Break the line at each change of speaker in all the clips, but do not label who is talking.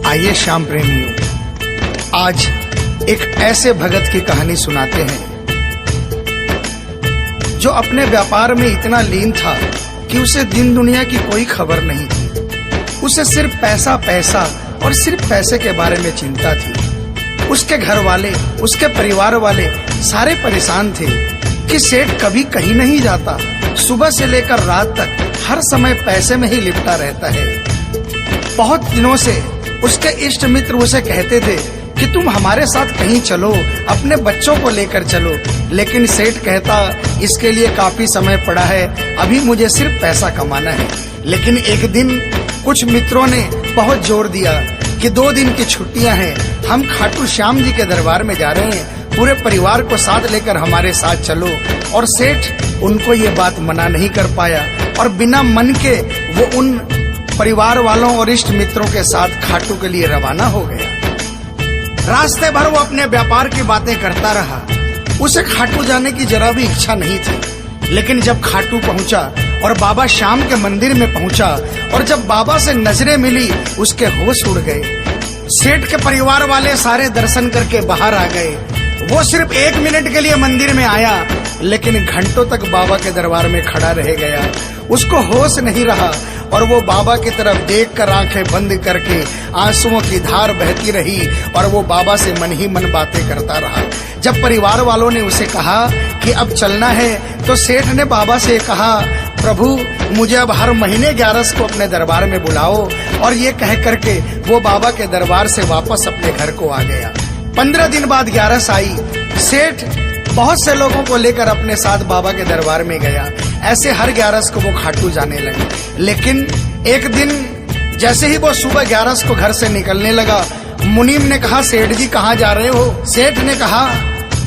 आइए श्याम प्रेमियों, आज एक ऐसे भगत की कहानी सुनाते हैं जो अपने व्यापार में इतना लीन था कि उसे दिन दुनिया की कोई खबर नहीं थी। उसे सिर्फ पैसा पैसा और सिर्फ पैसे के बारे में चिंता थी। उसके घर वाले, उसके परिवार वाले सारे परेशान थे कि सेठ कभी कहीं नहीं जाता, सुबह से लेकर रात तक हर समय पैसे में ही लिपटा रहता है। बहुत दिनों से उसके इष्ट मित्र उसे कहते थे कि तुम हमारे साथ कहीं चलो, अपने बच्चों को लेकर चलो, लेकिन सेठ कहता इसके लिए काफी समय पड़ा है, अभी मुझे सिर्फ पैसा कमाना है। लेकिन एक दिन कुछ मित्रों ने बहुत जोर दिया कि 2 दिन की छुट्टियां हैं, हम खाटू श्याम जी के दरबार में जा रहे हैं, पूरे परिवार को साथ लेकर हमारे साथ चलो। और सेठ उनको ये बात मना नहीं कर पाया और बिना मन के वो उन परिवार वालों और इष्ट मित्रों के साथ खाटू के लिए रवाना हो गया। रास्ते भर वो अपने व्यापार की बातें करता रहा। उसे खाटू जाने की जरा भी इच्छा नहीं थी। लेकिन जब खाटू पहुंचा और बाबा श्याम के मंदिर में पहुंचा और जब बाबा से नजरें मिली, उसके होश उड़ गए। सेठ के परिवार वाले सारे दर्शन करके बाहर आ गए। वो सिर्फ 1 मिनट के लिए मंदिर में आया, लेकिन घंटों तक बाबा के दरबार में खड़ा रह गया। उसको होश नहीं रहा और वो बाबा की तरफ देखकर आंखें बंद करके आंसुओं की धार बहती रही और वो बाबा से मन ही मन बातें करता रहा। जब परिवार वालों ने उसे कहा कि अब चलना है, तो सेठ ने बाबा से कहा, प्रभु मुझे अब हर महीने 11 को अपने दरबार में बुलाओ। और ये कह करके वो बाबा के दरबार से वापस अपने घर को आ गया। 15 दिन बाद 11 आई। सेठ बहुत से लोगों को लेकर अपने साथ बाबा के दरबार में गया। ऐसे हर 11 को वो खाटू जाने लगे। लेकिन एक दिन जैसे ही वो सुबह 11 को घर से निकलने लगा, मुनीम ने कहा, सेठ जी कहाँ जा रहे हो? सेठ ने कहा,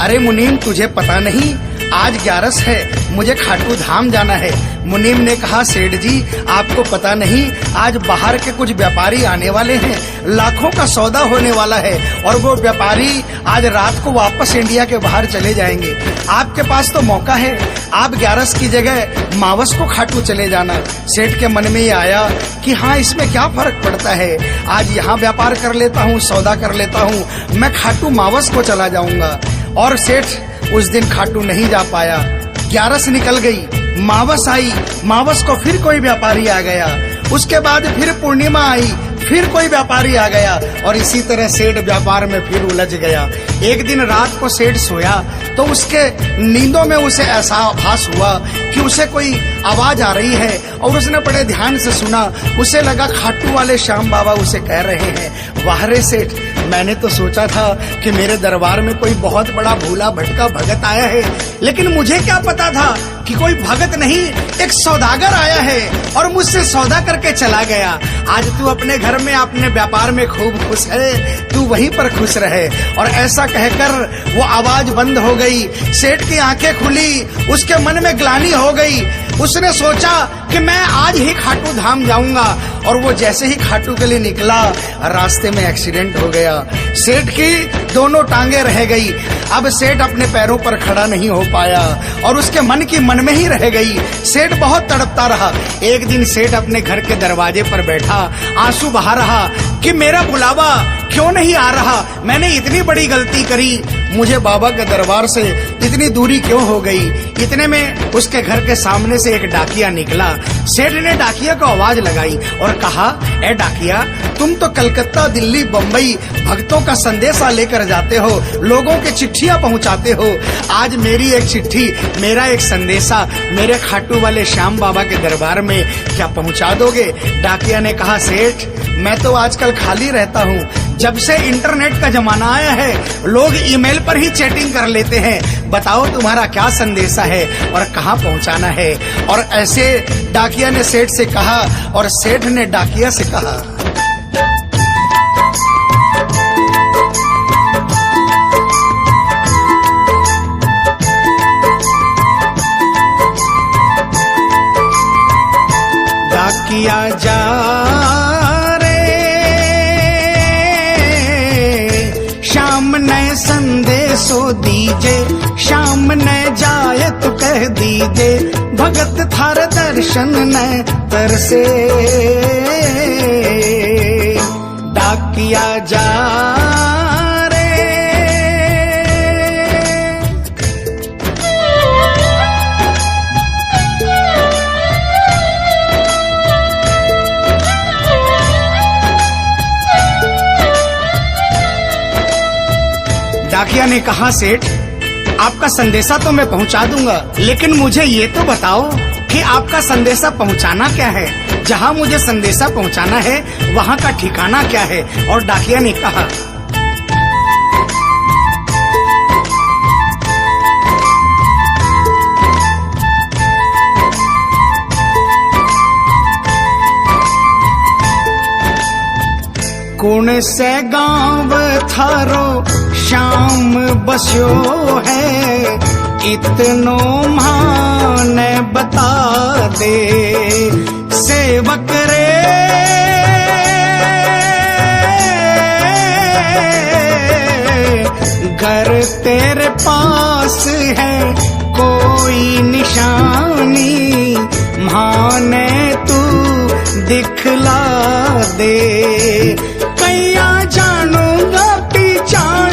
अरे मुनीम तुझे पता नहीं, आज 11 है, मुझे खाटू धाम जाना है। मुनीम ने कहा, सेठ जी आपको पता नहीं, आज बाहर के कुछ व्यापारी आने वाले हैं, लाखों का सौदा होने वाला है और वो व्यापारी आज रात को वापस इंडिया के बाहर चले जाएंगे। आपके पास तो मौका है, आप 11 की जगह मावस को खाटू चले जाना। सेठ के मन में ये आया कि हाँ, इसमें क्या फर्क पड़ता है, आज यहाँ व्यापार कर लेता हूँ, सौदा कर लेता हूँ, मैं खाटू मावस को चला जाऊंगा। और सेठ उस दिन खाटू नहीं जा पाया। 11 निकल गई, मावस आई, मावस को फिर कोई व्यापारी आ गया। उसके बाद फिर पूर्णिमा आई, फिर कोई व्यापारी आ गया और इसी तरह सेठ व्यापार में फिर उलझ गया। एक दिन रात को सेठ सोया तो उसके नींदों में उसे ऐसा आभास हुआ कि उसे कोई आवाज आ रही है और उसने बड़े ध्यान से सुना। उसे लगा खाटू वाले श्याम बाबा उसे कह रहे हैं, वाह रे सेठ, मैंने तो सोचा था कि मेरे दरबार में कोई बहुत बड़ा भूला भटका भगत आया है, लेकिन मुझे क्या पता था कि कोई भगत नहीं, एक सौदागर आया है और मुझसे सौदा करके चला गया। आज तू अपने घर में अपने व्यापार में खूब खुश है, तू वहीं पर खुश रहे। और ऐसा कहकर वो आवाज बंद हो गई। सेठ की आंखें खुली, उसके मन में ग्लानि हो गई। उसने सोचा कि मैं आज ही खाटू धाम जाऊंगा और वो जैसे ही खाटू के लिए निकला, रास्ते में एक्सीडेंट हो गया। सेठ की दोनों टांगे रह गई। अब सेठ अपने पैरों पर खड़ा नहीं हो पाया और उसके मन की मन में ही रह गई। सेठ बहुत तड़पता रहा। एक दिन सेठ अपने घर के दरवाजे पर बैठा, आंसू बहा रहा कि मेरा बुलावा क्यों नहीं आ रहा, मैंने इतनी बड़ी गलती करी, मुझे बाबा के दरबार से इतनी दूरी क्यों हो गई। इतने में उसके घर के सामने से एक डाकिया निकला। सेठ ने डाकिया को आवाज लगाई और कहा, ए डाकिया, तुम तो कलकत्ता, दिल्ली, बम्बई भक्तों का संदेशा लेकर जाते हो, लोगों के चिट्ठियां पहुंचाते हो। आज मेरी एक चिट्ठी, मेरा एक संदेशा मेरे खाटू वाले श्याम बाबा के दरबार में क्या पहुंचा दोगे? डाकिया ने कहा, सेठ मैं तो आजकल खाली रहता हूँ, जब से इंटरनेट का जमाना आया है लोग ईमेल पर ही चैटिंग कर लेते हैं, बताओ तुम्हारा क्या संदेशा है और कहाँ पहुँचाना है। और ऐसे डाकिया ने सेठ से कहा और सेठ ने डाकिया से कहा। डाकिया जा श्याम ने संदेशो दीजे, श्याम ने जाए तो कह दीजे, भगत थार दर्शन न तरसे। डाकिया डाकिया ने कहा, सेठ आपका संदेशा तो मैं पहुंचा दूंगा, लेकिन मुझे ये तो बताओ कि आपका संदेशा पहुंचाना क्या है। जहां मुझे संदेशा पहुंचाना है वहां का ठिकाना क्या है। और डाकिया ने कहा, कौन से गांव थारो शाम बस्यो है, इतनो माने बता दे सेवक रे। घर तेरे पास है कोई निशानी, माने तू दिखला दे। कैया जानूंगा पहचान,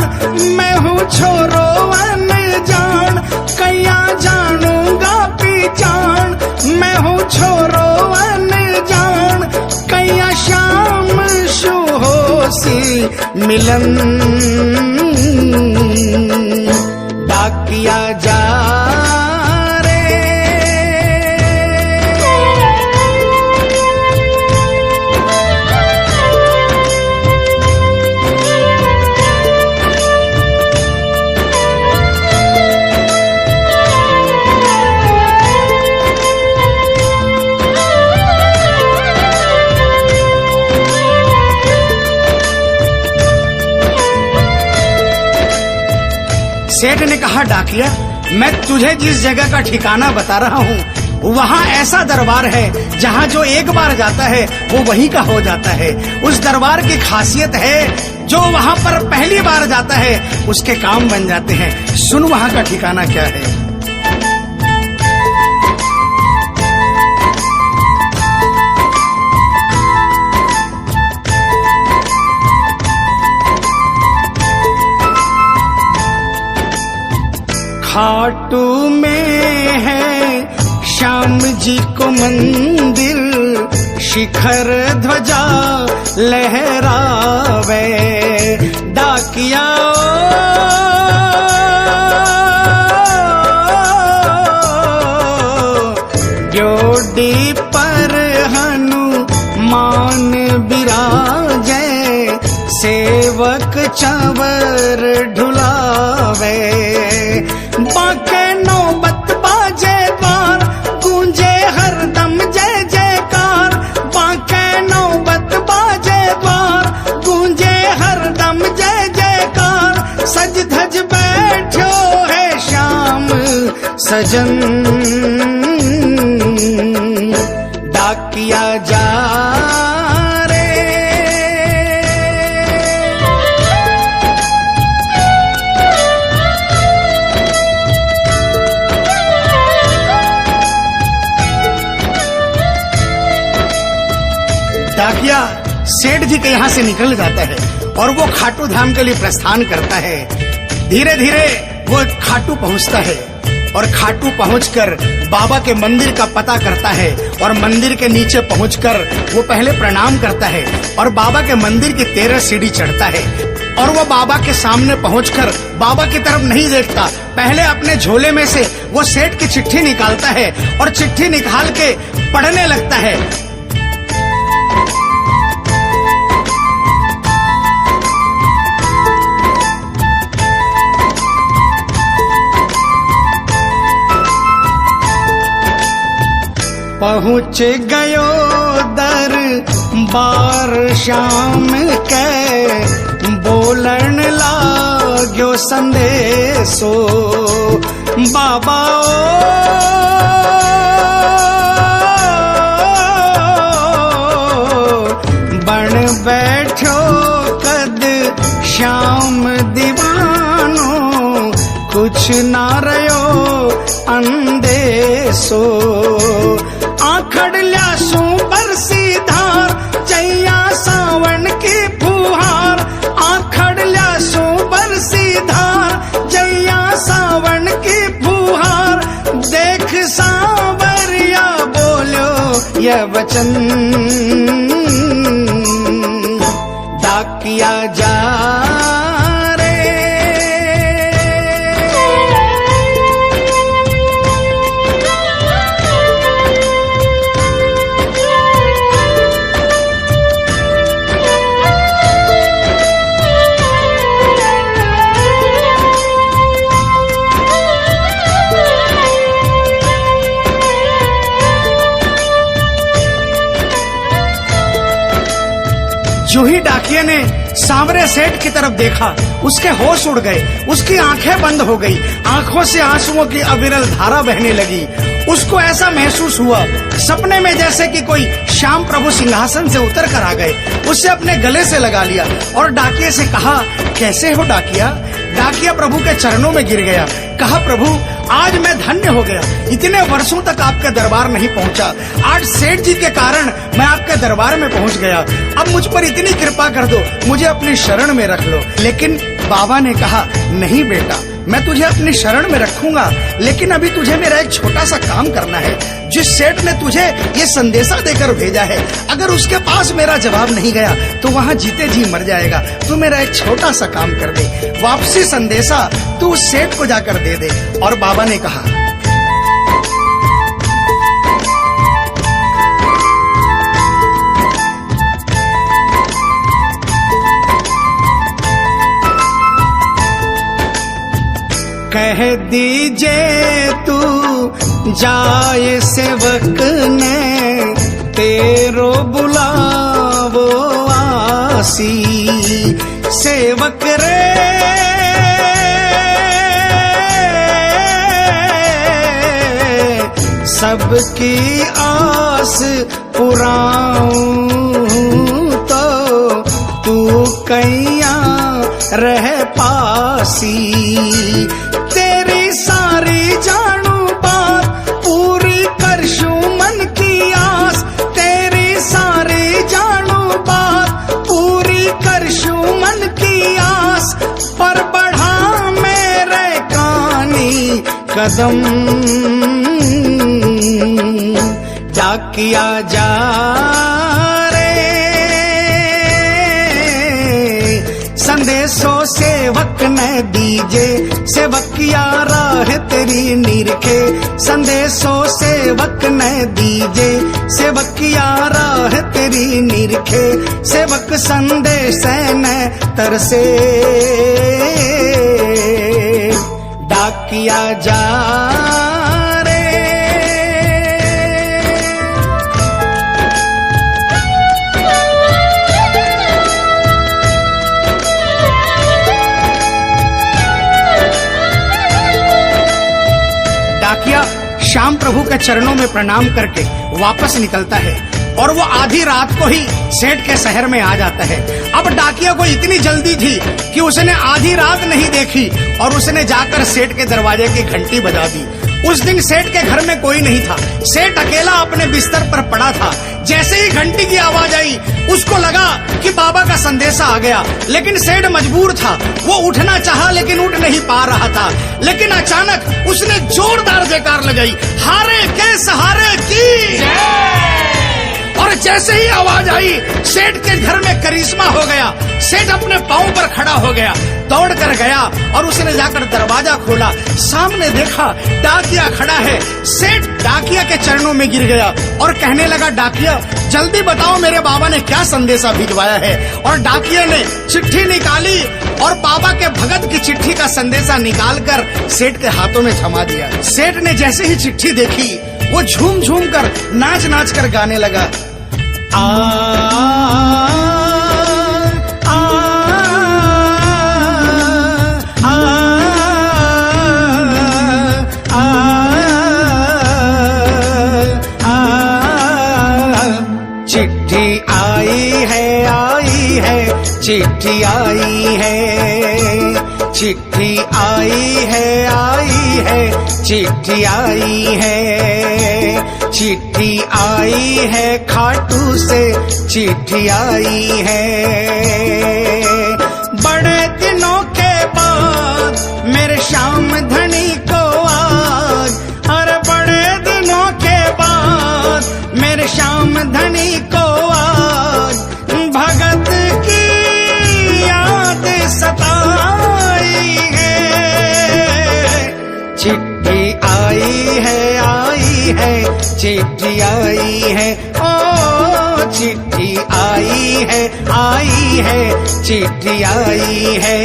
मैं हूँ छोरो अनजान। कैया जानूंगा पहचान, मैं हूँ छोरो अनजान। कैया शाम शु होसी मिलन, डाकिया जा सेठ ने कहा, डाकिया मैं तुझे जिस जगह का ठिकाना बता रहा हूँ वहाँ ऐसा दरबार है जहाँ जो एक बार जाता है वो वहीं का हो जाता है। उस दरबार की खासियत है जो वहाँ पर पहली बार जाता है उसके काम बन जाते हैं। सुन वहाँ का ठिकाना क्या है। खाटू में है श्याम जी को मंदिर, शिखर ध्वजा लहरावे। डाकिया जोड़ी पर हनुमान बिराजे, सेवक चंवर ढुलावे। बाके नौबत बाजे द्वार, गूंजे हरदम जय जयकार। बाके नौबत बाजे द्वार, गूंजे हरदम जय जयकार। सज धज बैठो है श्याम सजन, डाकिया जा डाकिया सेठ जी के यहाँ से निकल जाता है और वो खाटू धाम के लिए प्रस्थान करता है। धीरे धीरे वो खाटू पहुँचता है और खाटू पहुंचकर बाबा के मंदिर का पता करता है और मंदिर के नीचे पहुंचकर वो पहले प्रणाम करता है और बाबा के मंदिर की 13 सीढ़ी चढ़ता है। और वो बाबा के सामने पहुंचकर बाबा की तरफ नहीं देखता, पहले अपने झोले में से वो सेठ की चिट्ठी निकालता है और चिट्ठी निकाल के पढ़ने लगता है। पहुँच गयो दरबार श्याम के, बोलन लाग्यो संदेशो। बाबा बन बैठो कद श्याम दीवानो, कुछ ना रयो अंदेशो। आखड़ ल्यासू बरसी धार, जैया सावन की फुहार। आखड़ ल्यासू बरसी धार, जैया सावन की फुहार। देख सांवरिया बोलो यह वचन, डाकिया जा रे। जो ही डाकिये ने सांवरे सेठ की तरफ देखा, उसके होश उड़ गए, उसकी आंखें बंद हो गई, आंखों से आंसुओं की अविरल धारा बहने लगी। उसको ऐसा महसूस हुआ सपने में जैसे कि कोई श्याम प्रभु सिंहासन से उतर कर आ गए। उससे अपने गले से लगा लिया और डाकिये से कहा, कैसे हो डाकिया? डाकिया प्रभु के चरणों में गिर गया, कहा, प्रभु आज मैं धन्य हो गया, इतने वर्षों तक आपके दरबार नहीं पहुंचा, आज सेठ जी के कारण मैं आपके दरबार में पहुंच गया। अब मुझ पर इतनी कृपा कर दो, मुझे अपनी शरण में रख लो। लेकिन बाबा ने कहा, नहीं बेटा, मैं तुझे अपनी शरण में रखूंगा, लेकिन अभी तुझे मेरा एक छोटा सा काम करना है। जिस सेठ ने तुझे ये संदेशा देकर भेजा है, अगर उसके पास मेरा जवाब नहीं गया तो वहाँ जीते जी मर जाएगा। तू मेरा एक छोटा सा काम कर दे, वापसी संदेशा तू उस सेठ को जाकर दे दे। और बाबा ने कहा, कह दीजिए तू जाए सेवक ने तेरो बुलावो आसी। सेवक रे सबकी आस पुराऊं तो तू कैया रह पासी। तेरी सारी जानू बात पूरी करशू मन की आस, तेरी सारी जानू बात पूरी करशू मन की आस। पर बढ़ा मेरे कानी कदम डाकिया जा संदेशो सेवक ने दीजे, सेवकिया राह तेरी निरखे। संदेशो सेवक ने दीजे, सेवकिया राह तेरी निरखे। सेवक संदेश ने तरसे डाकिया जा श्याम प्रभु के चरणों में प्रणाम करके वापस निकलता है और वो आधी रात को ही सेठ के शहर में आ जाता है। अब डाकिया को इतनी जल्दी थी कि उसने आधी रात नहीं देखी और उसने जाकर सेठ के दरवाजे की घंटी बजा दी। उस दिन सेठ के घर में कोई नहीं था, सेठ अकेला अपने बिस्तर पर पड़ा था। जैसे ही घंटी की आवाज आई उसको लगा कि बाबा का संदेशा आ गया, लेकिन सेठ मजबूर था, वो उठना चाहा लेकिन उठ नहीं पा रहा था। लेकिन अचानक उसने जोरदार जयकार लगाई, हारे के सहारे की। और जैसे ही आवाज आई सेठ के घर में करिश्मा हो गया। सेठ अपने पांव पर खड़ा हो गया, दौड़ कर गया और उसने जाकर दरवाजा खोला। सामने देखा डाकिया खड़ा है। सेठ डाकिया के चरणों में गिर गया और कहने लगा, डाकिया जल्दी बताओ मेरे बाबा ने क्या संदेशा भिजवाया है। और डाकिया ने चिट्ठी निकाली और बाबा के भगत की चिट्ठी का संदेशा निकालकर सेठ के हाथों में थमा दिया। सेठ ने जैसे ही चिट्ठी देखी वो झूम झूम कर नाच नाच कर गाने लगा, आ, आ, आ, आ, आ, चिट्ठी आई है, चिट्ठी आई है, चिट्ठी आई है, चिट्ठी आई है, चिट्ठी आई है, खाटू से चिट्ठी आई है। बड़े दिनों के बाद मेरे श्याम धनी को आज, अरे बड़े दिनों के बाद मेरे श्याम धनी को आज भगत की याद सताई है। चिट्ठी आई है, चिट्ठी आई है, ओ चिट्ठी आई है, चिट्ठी आई है।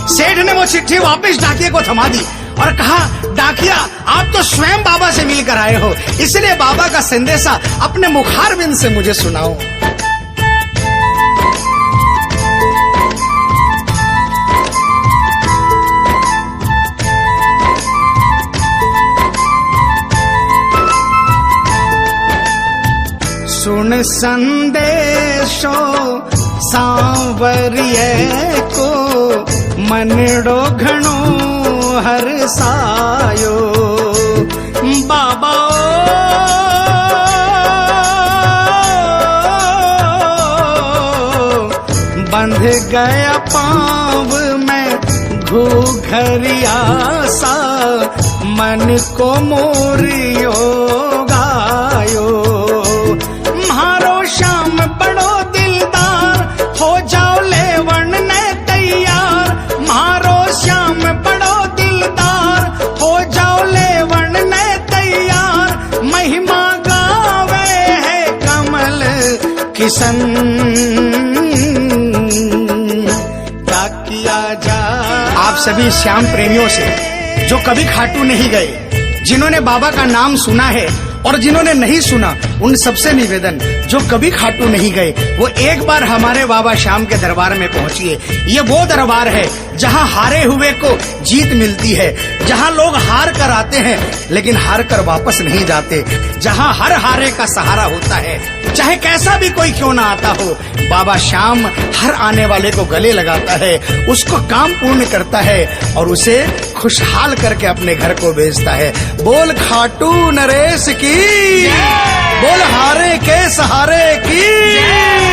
सेठ ने वो चिट्ठी वापस डाकिया को थमा दी और कहा, डाकिया आप तो स्वयं बाबा से मिलकर आए हो, इसलिए बाबा का संदेशा अपने मुखारबिंद से मुझे सुनाओ। मन संदेशो सांवरिये को मनड़ो घणो हरसायो। बाबा बंध गया पाँव में घूघरिया सा, मन को मोरियो गायो। म्हारो श्याम बड़ो दिलदार, हो जाओ लेवन ने तैयार। म्हारो श्याम बड़ो दिलदार, हो जाओ लेवन ने तैयार। महिमा गावे है कमल किशन, आप सभी श्याम प्रेमियों से जो कभी खाटू नहीं गए, जिन्होंने बाबा का नाम सुना है और जिन्होंने नहीं सुना, उन सबसे निवेदन, जो कभी खाटू नहीं गए वो एक बार हमारे बाबा श्याम के दरबार में पहुंचिए। ये वो दरबार है जहां हारे हुए को जीत मिलती है, जहां लोग हार कर आते हैं लेकिन हार कर वापस नहीं जाते, जहां हर हारे का सहारा होता है, चाहे कैसा भी कोई क्यों ना आता हो। बाबा श्याम हर आने वाले को गले लगाता है, उसको काम पूर्ण करता है और उसे खुशहाल करके अपने घर को भेजता है। बोल खाटू नरेश की, बोल हारे के सहारे की।